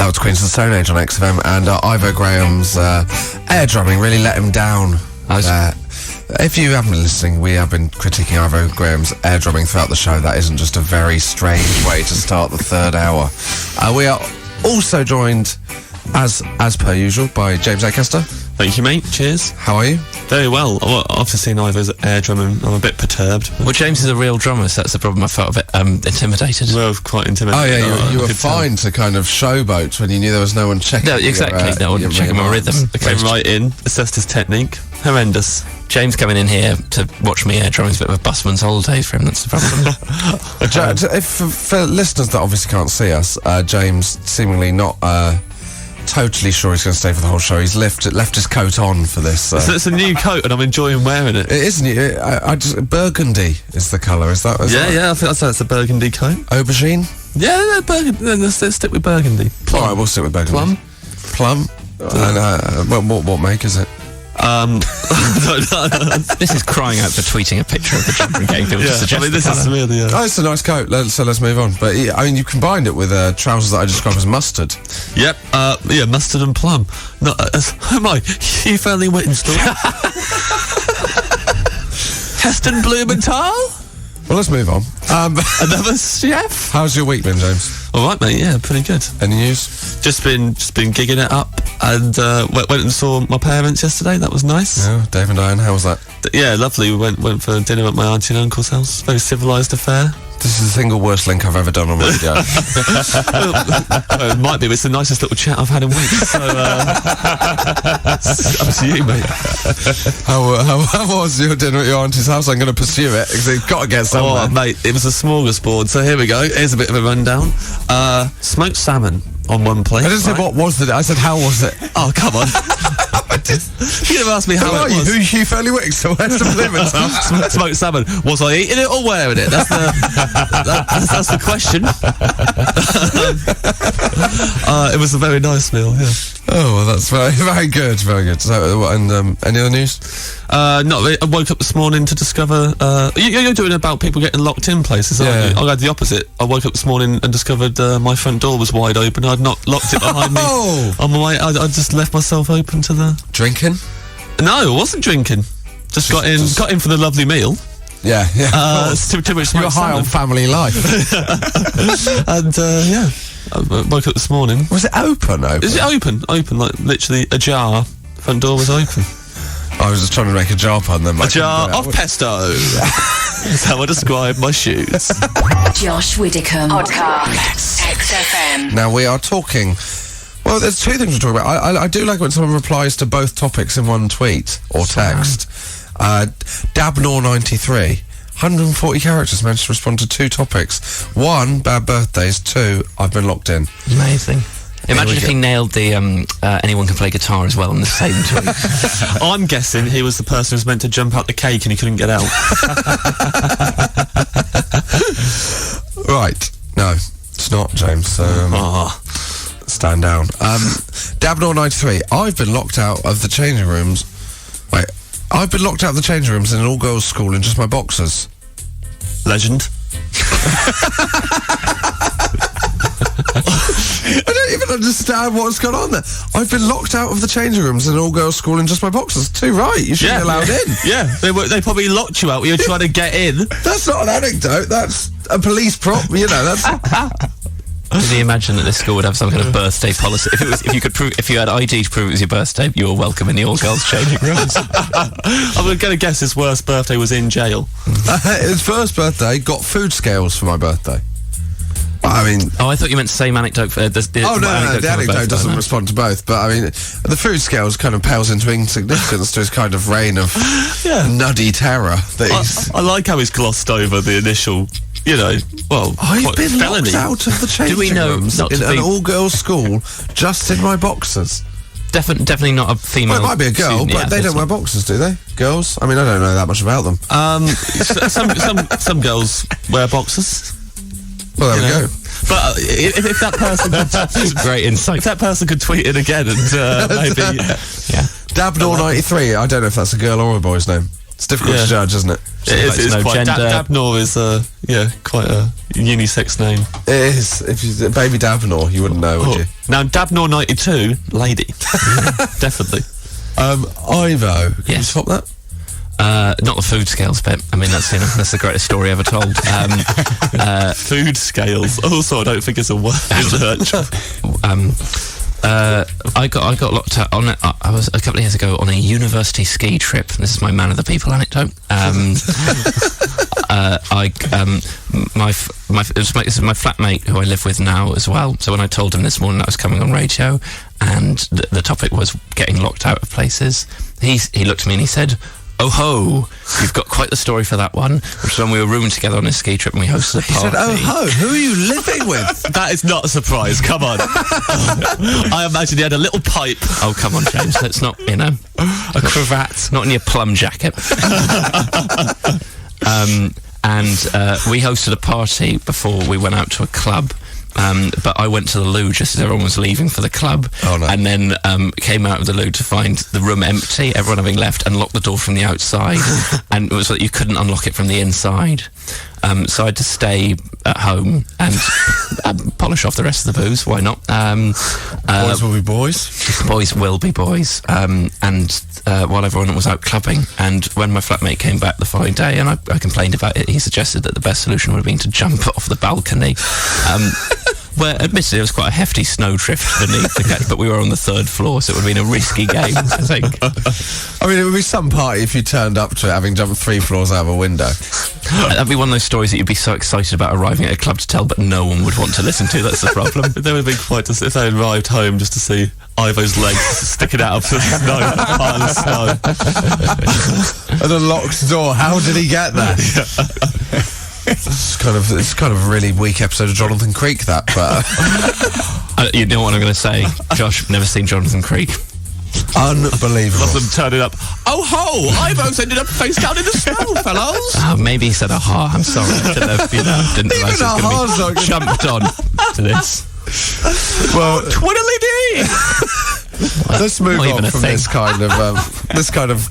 That was Queens of the Stone Age on XFM, and Ivo Graham's air drumming really let him down. If you haven't been listening, we have been critiquing Ivo Graham's air drumming throughout the show. That isn't just a very strange way to start the third hour. We are also joined, as per usual, by James Acaster. Thank you, mate. Cheers. How are you? Very well. After seeing Ivo's air drumming, I'm a bit perturbed. Well, James is a real drummer, so that's the problem. I felt a bit intimidated. Well, quite intimidated. Oh, yeah, you were fine to kind of showboat when you knew there was no one checking. No, exactly. No one checking my rhythm. Came right in, assessed his technique. Horrendous. James coming in here to watch me air drumming is a bit of a busman's holiday for him. That's the problem. For listeners that obviously can't see us, James seemingly not totally sure he's going to stay for the whole show. He's left his coat on for this. So it's a new coat, and I'm enjoying wearing it. It isn't. Burgundy is the colour. Is that? Yeah. I think that's a burgundy coat. Aubergine. Yeah, burgundy. Let's stick with burgundy. All right, we'll stick with burgundy. Plum. And what make is it? This is crying out for tweeting a picture of the jumper and getting people to suggest this is really. Oh, it's a nice coat. So let's move on. But I mean, you combined it with trousers that I describe as mustard. Yep. Mustard and plum. No, oh my, you fairly Whittingstall. Heston Blumenthal. Well, let's move on. Another chef. How's your week been, James? All right, mate. Yeah, pretty good. Any news? Just been gigging it up, and went and saw my parents yesterday. That was nice. Yeah, Dave and Diane. How was that? Yeah, lovely. We went for dinner at my auntie and uncle's house. Very civilised affair. This is the single worst link I've ever done on radio. Well, it might be, but it's the nicest little chat I've had in weeks. So, it's up to you, mate. How was your dinner at your auntie's house? I'm going to pursue it, because you've got to get somewhere. Oh, mate, it was a smorgasbord. So here we go. Here's a bit of a rundown. Smoked salmon on one plate. I didn't say what was it. I said how was it. Oh, come on. You never asked me how it was. Who are you, fairly Wicks? So where's the Blumenthal? Smoked salmon. Was I eating it or wearing it? That's the question. It was a very nice meal, yeah. Oh, well, that's very, very good, very good. So, and any other news? Not really. I woke up this morning to discover... you're doing about people getting locked in places, aren't you? I had the opposite. I woke up this morning and discovered my front door was wide open. I'd not locked it behind me. On my way, I just left myself open to the... Drinking? No, I wasn't drinking. Just got in for the lovely meal. Yeah. Too much. You're high on family life. And, I woke up this morning. Was it open? Is it open? Open, like literally ajar. Front door was open. I was just trying to make a jar pun then. A jar of pesto. That's how I describe my shoes. Josh Widdicombe Podcast XFM. Now we are talking... Well, there's two things we're talking about. I do like when someone replies to both topics in one tweet or text. Dabnor93, 140 characters, managed to respond to two topics. 1, bad birthdays. 2, I've been locked in. Amazing. Imagine if he nailed the anyone can play guitar as well in the same tweet. I'm guessing he was the person who was meant to jump out the cake and he couldn't get out. Right. No, it's not, James. Stand down. Dabnor93, I've been locked out of the changing rooms. Wait, I've been locked out of the changing rooms in an all-girls school in just my boxers. Legend. I don't even understand what's gone on there. I've been locked out of the changing rooms in an all-girls school in just my boxers. Too right, you shouldn't be allowed in. Yeah, they probably locked you out when you were trying to get in. That's not an anecdote, that's a police prop, that's... Did you imagine that this school would have some kind of birthday policy? If you had ID to prove it was your birthday, you were welcome in the all-girls changing rooms. I'm going to guess his worst birthday was in jail. His first birthday got food scales for my birthday. I mean... Oh, I thought you meant the same anecdote for... the anecdote doesn't respond to both, but I mean, the food scales kind of pales into insignificance to his kind of reign of nuddy terror. I like how he's glossed over the initial... I've been felony. locked out of the changing rooms in an all-girls school just in my boxers. Definitely not a female. Well, it might be a girl, but they don't wear boxers, do they? Girls? I mean, I don't know that much about them. Some girls wear boxers. Well, there we go. But if that person could... Great insight. If that person could tweet it again and maybe... Dabnor93, I don't know if that's a girl or a boy's name. It's difficult to judge, isn't it? It is no quite. gender. Dabnor is quite a unisex name. It is. If you baby Dabnor, you wouldn't know, would you? Now Dabnor 92, lady, definitely. Ivo, can you top that? Not the food scales bit. I mean, that's the greatest story ever told. Food scales. Also, I don't think it's a word. I got locked out on. I was a couple of years ago on a university ski trip. This is my man of the people anecdote. This is my flatmate who I live with now as well. So when I told him this morning that I was coming on radio, and the topic was getting locked out of places, he looked at me and he said, "Oh ho, you've got quite the story for that one," which was when we were rooming together on a ski trip and we hosted a party. He said, "Oh ho, who are you living with?" That is not a surprise, come on. I imagine he had a little pipe. Oh, come on, James, that's not, a cravat. Not in your plum jacket. And we hosted a party before we went out to a club. But I went to the loo just as everyone was leaving for the club. Oh, no. And then came out of the loo to find the room empty, everyone having left, and locked the door from the outside. And it was like you couldn't unlock it from the inside. So I had to stay at home and polish off the rest of the booze. Why not? Boys will be boys. Boys will be boys. While everyone was out clubbing, and when my flatmate came back the following day and I complained about it, he suggested that the best solution would have been to jump off the balcony. Where, admittedly, there was quite a hefty snowdrift beneath the catch, but we were on the 3rd floor, so it would have been a risky game, I think. I mean, it would be some party if you turned up to it having jumped 3 floors out of a window. That'd be one of those stories that you'd be so excited about arriving at a club to tell, but no one would want to listen to. That's the problem. They would have been quite if they arrived home just to see Ivo's legs sticking out of the snow, pile of snow. And a locked door. How did he get there? It's kind of a really weak episode of Jonathan Creek, that, but you know what I'm going to say, Josh? Never seen Jonathan Creek. Unbelievable. Lots of them turning up. Oh ho! Ivo's ended up face down in the snow, fellows. Oh, maybe he said aha. I'm sorry. I don't know if didn't realise it was going to be jumped on to this. Well, twiddly-dee. Let's move on from this kind of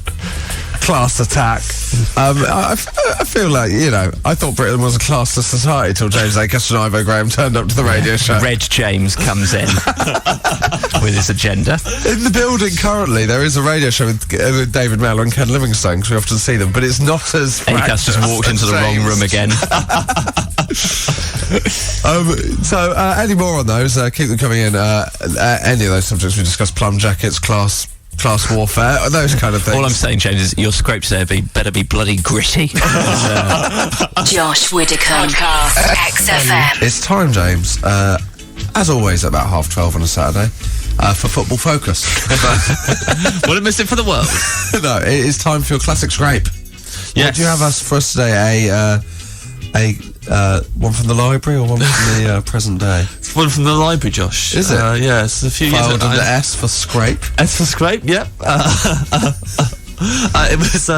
class attack. I feel like, I thought Britain was a classless society till James Acaster and Ivo Graham turned up to the radio show. Red James comes in with his agenda. In the building currently, there is a radio show with David Mellor and Ken Livingstone, because we often see them, but it's not as Acaster's walked into the wrong room again. So any more on those, keep them coming in. Any of those subjects we discussed, plum jackets, class warfare, those kind of things. All I'm saying, James, is your scrapes there better be bloody gritty. Josh Widdicombe, XFM. It's time, James, as always at about 12:30 on a Saturday, for Football Focus. Wouldn't miss it for the world. No, it is time for your classic scrape. Yes. What do you have for us today? A one from the library or one from the present day? It's one from the library, Josh. Is it? Yeah, it's a few years Filed ago. under S for scrape. S for scrape, yep. It was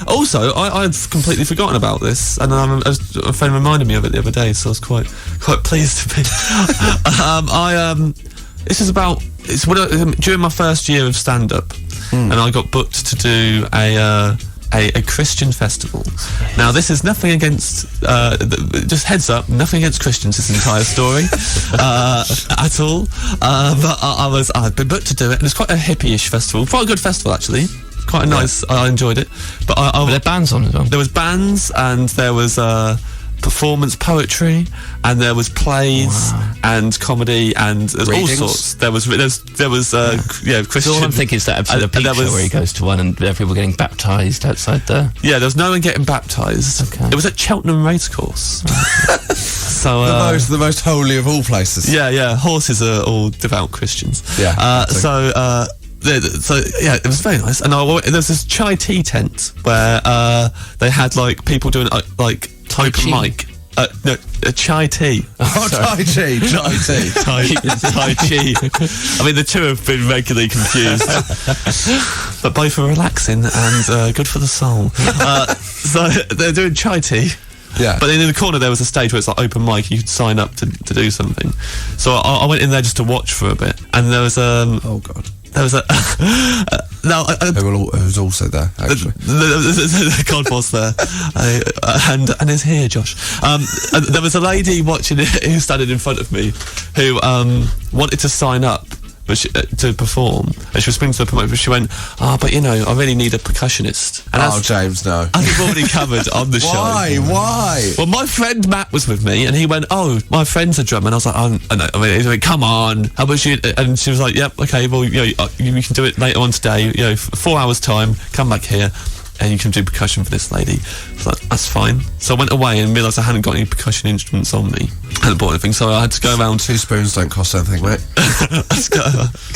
also I'd completely forgotten about this, and a friend reminded me of it the other day, so I was quite pleased to be. This is about during my first year of stand-up, and I got booked to do a Christian festival. Now, this is nothing against, just heads up, nothing against Christians, this entire story, at all. But I'd been booked to do it, and it's quite a hippie-ish festival. Quite a good festival, actually. Quite a nice, I enjoyed it. But were there bands on as well? There was bands, and there was performance poetry, and there was plays and comedy, and there's all sorts. There was Christian. All I'm thinking is that episode of Peep Show where he goes to one and there are people getting baptised outside there. Yeah, there was no one getting baptised. Okay. It was at Cheltenham Racecourse. So the most holy of all places. Yeah. Horses are all devout Christians. Yeah. So it was very nice. And there was this chai tea tent where they had like people doing like open mic. No, a chai tea. Oh, chai tea. Tai chi. I mean, the two have been regularly confused, but both are relaxing and good for the soul. So they're doing chai tea. Yeah. But then in the corner there was a stage where it's like open mic, you could sign up to do something. So I went in there just to watch for a bit, and there was oh god. There was Who's also there, actually. God was there, and is here, Josh. There was a lady watching it who standing in front of me, who wanted to sign up. But to perform, and she was speaking to the promoter, but she went, but I really need a percussionist. And James, no. As we've already covered on the show. Why? Well, my friend Matt was with me, and he went, my friend's a drummer, and I was like, he went, come on, how much you? And she was like, yep, okay, well, you can do it later on today, 4 hours time, come back here, and you can do percussion for this lady. I was like, that's fine. So I went away and realised I hadn't got any percussion instruments on me. I hadn't bought anything, so I had to go around. 2 spoons don't cost anything, mate. I just go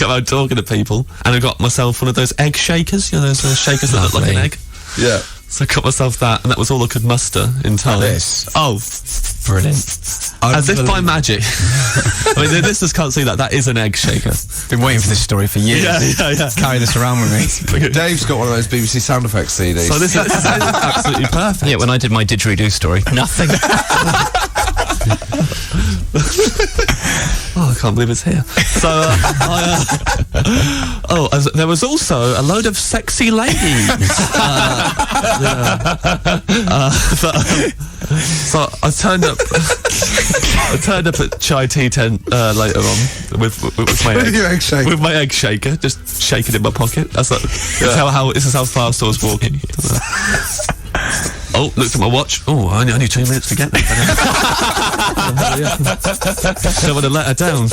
around talking to people, and I got myself one of those egg shakers, those shakers that look like an egg. Yeah. So I got myself that, and that was all I could muster in time. Brilliant. As if by magic. I mean, the listeners can't see that. That is an egg shaker. Been waiting for this story for years. Yeah. Carry this around with me. Dave's got one of those BBC sound effects CDs. So this is absolutely perfect. Yeah, when I did my didgeridoo story, nothing. I can't believe it's here. So, there was also a load of sexy ladies. So I turned up. I turned up at Chai Tea Tent later on with my egg shaker, just shaking in my pocket. That's this is how fast I was walking. Looked at my watch. Only 2 minutes to get there. Don't want to let her down.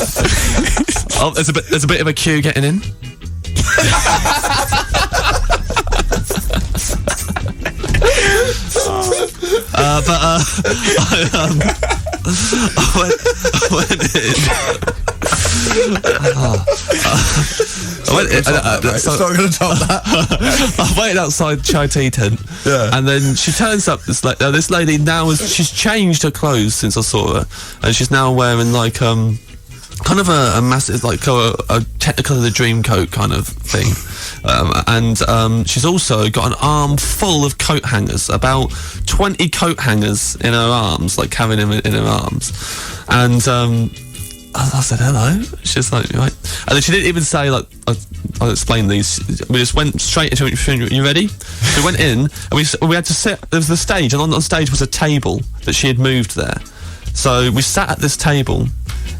There's a bit of a queue getting in. It's not going to top that. I waited outside Chai Tea Tent, and then she turns up. This lady now she's changed her clothes since I saw her, and she's now wearing like kind of a massive, like a Technicolor the Dream coat kind of thing, and she's also got an arm full of coat hangers, about 20 coat hangers in her arms, like carrying them in her arms, and I said hello. She's like, right, and then she didn't even say like I'll explain these. We just went straight into it. You ready? So we went in and we had to sit. There was the stage, and on the stage was a table that she had moved there. So we sat at this table,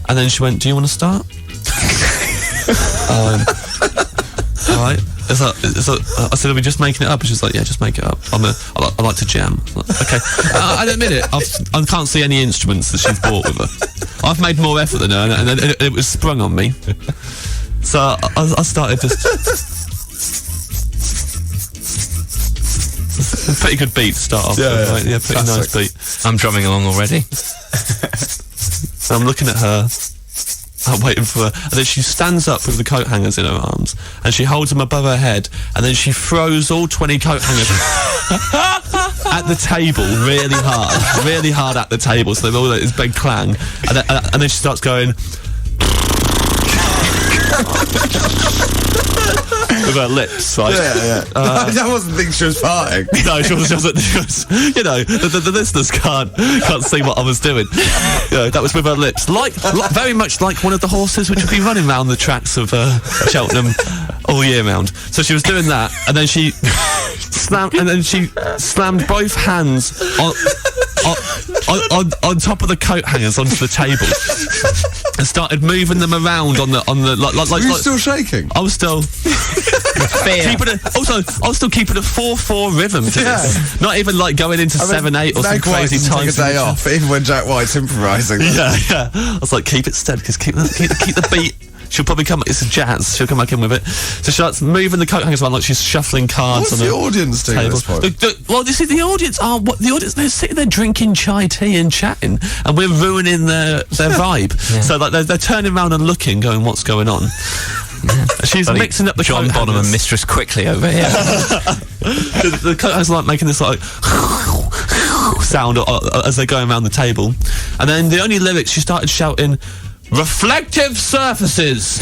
and then she went, "Do you want to start?" All right. I said, "Are we just making it up?" And she's like, "Yeah, just make it up. I like to jam." Like, okay. I admit it. I can't see any instruments that she's brought with her. I've made more effort than her, and then it was sprung on me. So I started just. Pretty good beat to start off with, right? Yeah, pretty nice beat. I'm drumming along already. So I'm looking at her. I'm waiting for her, and then she stands up with the coat hangers in her arms, and she holds them above her head, and then she throws all 20 coat hangers at the table really hard at the table, so they've all this big clang, and then she starts going with her lips, right? I wasn't thinking she was farting. No, she wasn't. The listeners can't see what I was doing. That was with her lips, very much like one of the horses which have been running around the tracks of Cheltenham all year round. So she was doing that, and then she slammed both hands on top of the coat hangers onto the table, and started moving them around on the like. Were you still shaking? I was still. I was still keeping a 4/4 rhythm to this. Not even like going into 7/8 or some crazy time. Take a day off, even when Jack White's improvising. Yeah. I was like, keep it steady, because keep the beat. She'll probably come. It's a jazz. She'll come back in with it. So she starts moving the coat hangers around like she's shuffling cards. What's on the audience doing at this point? Well, this is the audience. The audience? They're sitting there drinking chai tea and chatting, and we're ruining their vibe. Yeah. So like they're turning around and looking, going, "What's going on?" Yeah. She's mixing up the John coat Bonham hangers. and Mistress Quickly over here. The coat hangers are like making this like sound as they're going around the table, and then the only lyrics she started shouting. Reflective surfaces.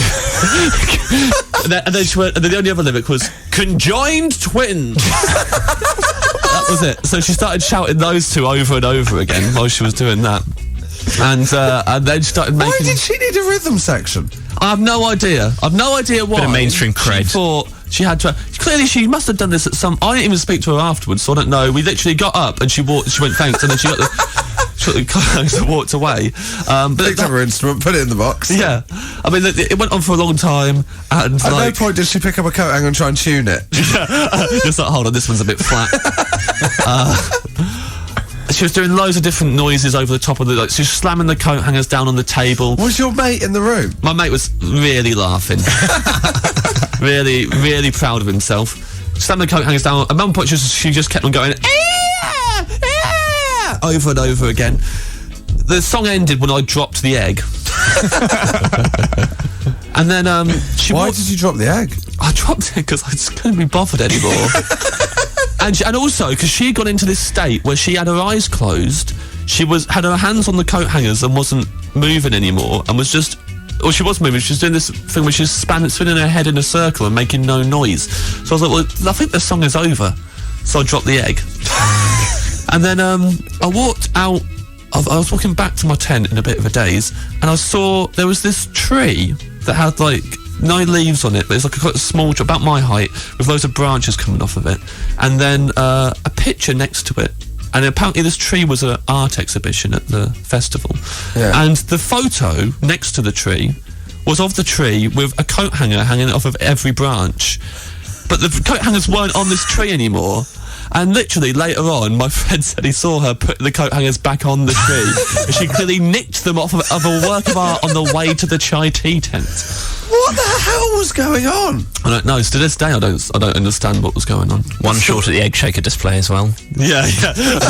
and then she went, and then the only other lyric was conjoined twins. That was it. So she started shouting those two over and over again while she was doing that, and then started making. Why did she need a rhythm section? I have no idea. Bit of mainstream cred. She thought Clearly, she must have done this at some. I didn't even speak to her afterwards, so I don't know. We literally got up and she went thanks, and then she got the coat hangers and walked away. But picked up her instrument, put it in the box. Yeah, I mean, it went on for a long time, and at no point did she pick up a coat hanger and try and tune it. Just like, hold on, this one's a bit flat. She was doing loads of different noises over the top of the. She was slamming the coat hangers down on the table. Was your mate in the room? My mate was really laughing. really, really proud of himself. Slamming the coat hangers down. At one point, she just kept on going over and over again. The song ended when I dropped the egg. And then Why did you drop the egg? I dropped it because I just couldn't be bothered anymore. And also because she had gone into this state where she had her eyes closed, she had her hands on the coat hangers and wasn't moving anymore, and was just, or she was moving, she was doing this thing where she was spinning her head in a circle and making no noise. So I was like, well, I think the song is over. So I dropped the egg. And then I walked out. I was walking back to my tent in a bit of a daze, and I saw there was this tree that had like no leaves on it, but it's like a quite small tree, about my height, with loads of branches coming off of it, and then a picture next to it. And apparently this tree was an art exhibition at the festival. Yeah. And the photo next to the tree was of the tree with a coat hanger hanging off of every branch. But the coat hangers weren't on this tree anymore. And literally later on, my friend said he saw her put the coat hangers back on the tree. And she clearly nicked them off of a work of art on the way to the chai tea tent. What the hell was going on? I don't know. To this day, I don't understand what was going on. One short at the egg shaker display as well. Yeah.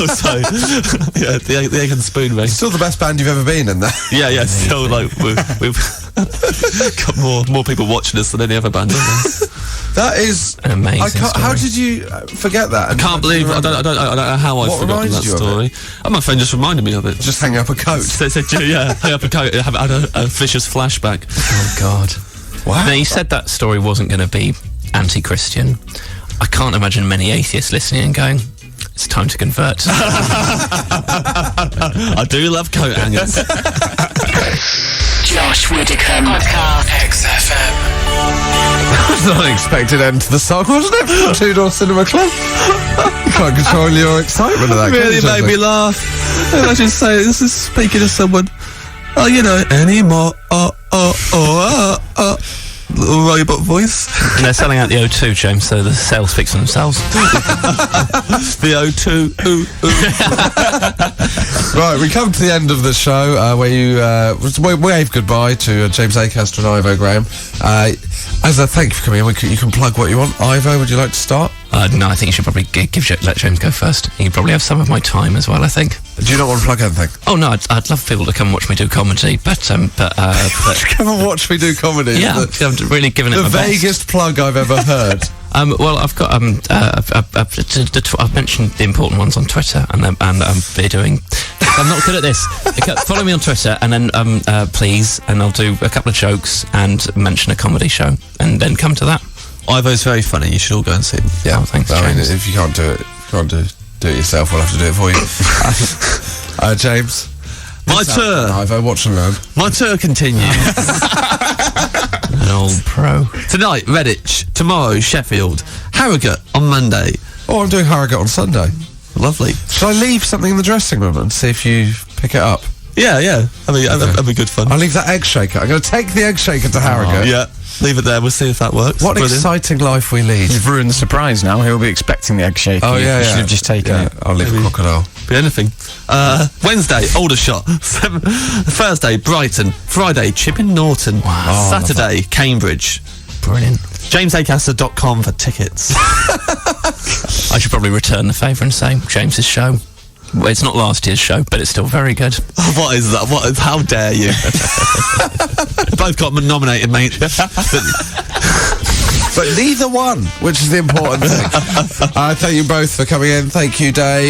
Also, yeah, the egg and spoon race. Still the best band you've ever been in there. Yeah. Still, like we've got more people watching us than any other band. That is amazing. How did you forget that? I can't believe. I don't know how I've forgotten that story. My friend just reminded me of it. Just hang up a coat. Said, yeah, hang up a coat. I had a vicious flashback. Oh God. Wow. Now, you said that story wasn't going to be anti-Christian. I can't imagine many atheists listening and going, it's time to convert. I do love coat hangers. Josh Widdicombe Podcast. XFM. That was an unexpected end to the song, wasn't it? From Two Door Cinema Club. You can't control your excitement of that. Really made me laugh. And I should say, this is speaking to someone. Oh, you know, anymore. Little robot voice. And they're selling out the O2, James, so the sales fix themselves. The O2. Right, we come to the end of the show where you wave goodbye to James Acaster and Ivo Graham. As a thank you for coming in, you can plug what you want. Ivo, would you like to start? No, I think you should probably let James go first. He could probably have some of my time as well, I think. Do you not want to plug anything? Oh no, I'd love people to come and watch me do comedy, but come and watch me do comedy. Yeah, I'm really giving it the my vaguest plug I've ever heard. Well, I've got I've mentioned the important ones on Twitter, and they're doing. I'm not good at this. Follow me on Twitter, and then please, and I'll do a couple of jokes and mention a comedy show, and then come to that. Ivo's very funny. You should all go and see him. Yeah, thanks. I mean, if you can't do it, do it yourself. We'll have to do it for you. James, my tour. Ivo, watch and learn. My tour continues. An old pro. Tonight, Redditch. Tomorrow, Sheffield. Harrogate on Monday. Oh, I'm doing Harrogate on Sunday. Lovely. Shall I leave something in the dressing room and see if you pick it up? Yeah. I mean, that'd be good fun. I'll leave that egg shaker. I'm going to take the egg shaker to Harrogate. Yeah. Leave it there. We'll see if that works. What an exciting life we lead. You've ruined the surprise now. He'll be expecting the egg shaker. Oh, yeah, You should have just taken it. I'll leave a crocodile. Be anything. Wednesday, Aldershot. Thursday, Brighton. Friday, Chipping Norton. Wow. Saturday, Cambridge. Brilliant. JamesAcaster.com for tickets. I should probably return the favour and say James's show. Well, it's not last year's show, but it's still very good. What is that? How dare you? Both got nominated, mate. But neither one, which is the important thing. Thank you both for coming in. Thank you, Dave.